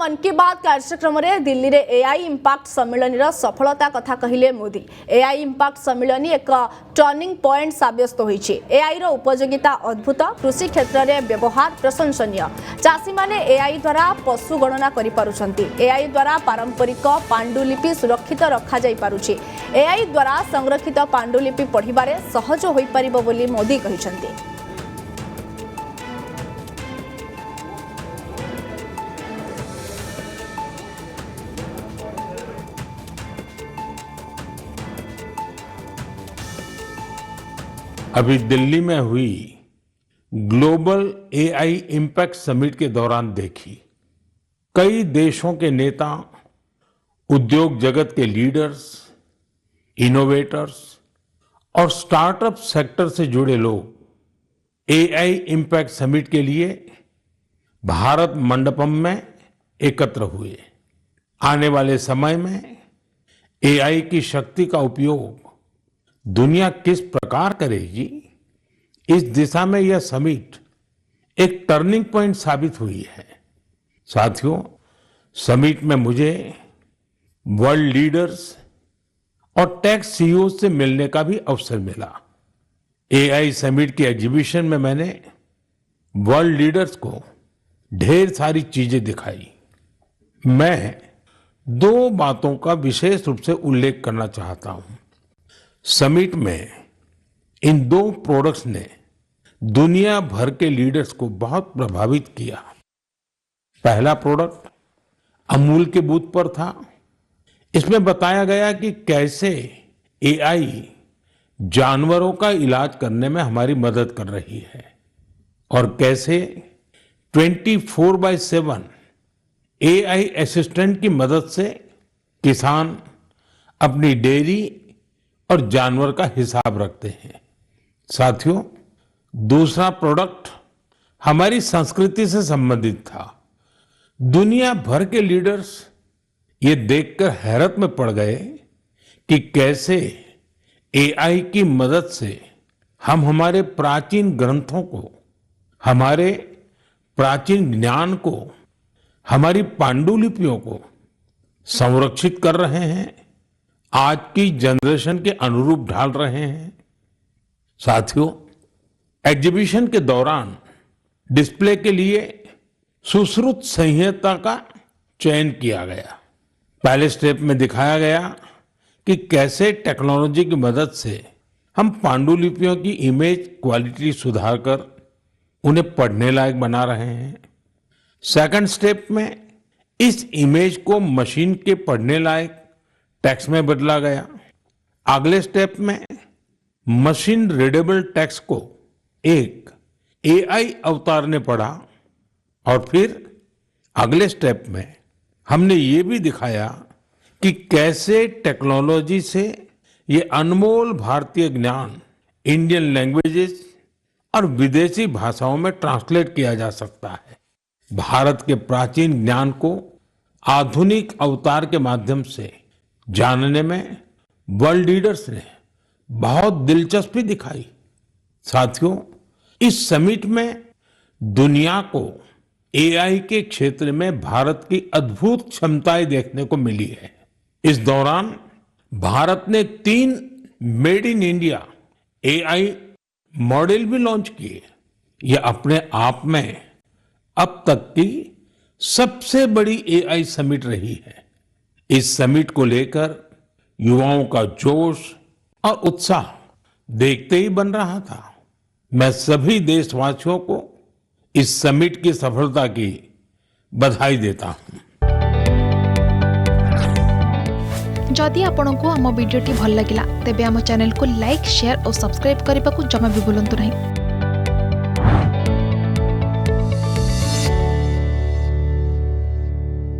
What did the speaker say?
मन की बात कार्यक्रम में दिल्ली रे एआई इम्पैक्ट सम्मेलन सफलता कथा कहले मोदी। एआई इम्पैक्ट सम्मेलन एक टर्निंग पॉइंट साब्यस्त होईछि। एआई रो उपयोगिता अद्भुत, कृषि क्षेत्र में व्यवहार प्रशंसनीय। चाषी माने एआई द्वारा पशु गणना करि पारुछंती। एआई द्वारा पारंपरिक पांडुलिपि सुरक्षित रखा जाई पारुछि। एआई द्वारा संरक्षित पांडुलिपि पढ़िबारे सहज होई परिबो बोली मोदी कहिसंती। अभी दिल्ली में हुई ग्लोबल एआई इम्पैक्ट समिट के दौरान देखी कई देशों के नेता, उद्योग जगत के लीडर्स, इनोवेटर्स और स्टार्टअप सेक्टर से जुड़े लोग एआई इम्पैक्ट समिट के लिए भारत मंडपम में एकत्र हुए। आने वाले समय में एआई की शक्ति का उपयोग दुनिया किस प्रकार करेगी, इस दिशा में यह समिट एक टर्निंग पॉइंट साबित हुई है। साथियों, समिट में मुझे वर्ल्ड लीडर्स और टेक सीईओ से मिलने का भी अवसर मिला। एआई समिट की एग्जीबिशन में मैंने वर्ल्ड लीडर्स को ढेर सारी चीजें दिखाई। मैं दो बातों का विशेष रूप से उल्लेख करना चाहता हूं। समिट में इन दो प्रोडक्ट्स ने दुनिया भर के लीडर्स को बहुत प्रभावित किया। पहला प्रोडक्ट अमूल के बूथ पर था। इसमें बताया गया कि कैसे एआई जानवरों का इलाज करने में हमारी मदद कर रही है और कैसे 24/7 एआई असिस्टेंट की मदद से किसान अपनी डेयरी और जानवर का हिसाब रखते हैं। साथियों, दूसरा प्रोडक्ट हमारी संस्कृति से संबंधित था। दुनिया भर के लीडर्स ये देखकर हैरत में पड़ गए कि कैसे एआई की मदद से हम हमारे प्राचीन ग्रंथों को, हमारे प्राचीन ज्ञान को, हमारी पांडुलिपियों को संरक्षित कर रहे हैं, आज की जनरेशन के अनुरूप ढाल रहे हैं। साथियों, एग्जीबिशन के दौरान डिस्प्ले के लिए सुश्रुत संहिता का चयन किया गया। पहले स्टेप में दिखाया गया कि कैसे टेक्नोलॉजी की मदद से हम पांडुलिपियों की इमेज क्वालिटी सुधारकर उन्हें पढ़ने लायक बना रहे हैं। सेकंड स्टेप में इस इमेज को मशीन के पढ़ने लायक टेक्स्ट में बदला गया। अगले स्टेप में मशीन रीडेबल टेक्स्ट को एक एआई अवतार ने पढ़ा और फिर अगले स्टेप में हमने ये भी दिखाया कि कैसे टेक्नोलॉजी से ये अनमोल भारतीय ज्ञान इंडियन लैंग्वेजेस और विदेशी भाषाओं में ट्रांसलेट किया जा सकता है। भारत के प्राचीन ज्ञान को आधुनिक अवतार के माध्यम से जानने में वर्ल्ड लीडर्स ने बहुत दिलचस्पी दिखाई। साथियों, इस समिट में दुनिया को एआई के क्षेत्र में भारत की अद्भुत क्षमताएं देखने को मिली है। इस दौरान भारत ने 3 made in India AI model भी लॉन्च किए। यह अपने आप में अब तक की सबसे बड़ी एआई समिट रही है। इस समिट को लेकर युवाओं का जोश और उत्साह देखते ही बन रहा था। मैं सभी देशवासियों को इस समिट की सफलता की बधाई देता हूं। जदि आपंक आम भिडी भल लगा तेब आम चैनल को लाइक, शेयर और सब्सक्राइब करने को जमा भी भूलु नहीं।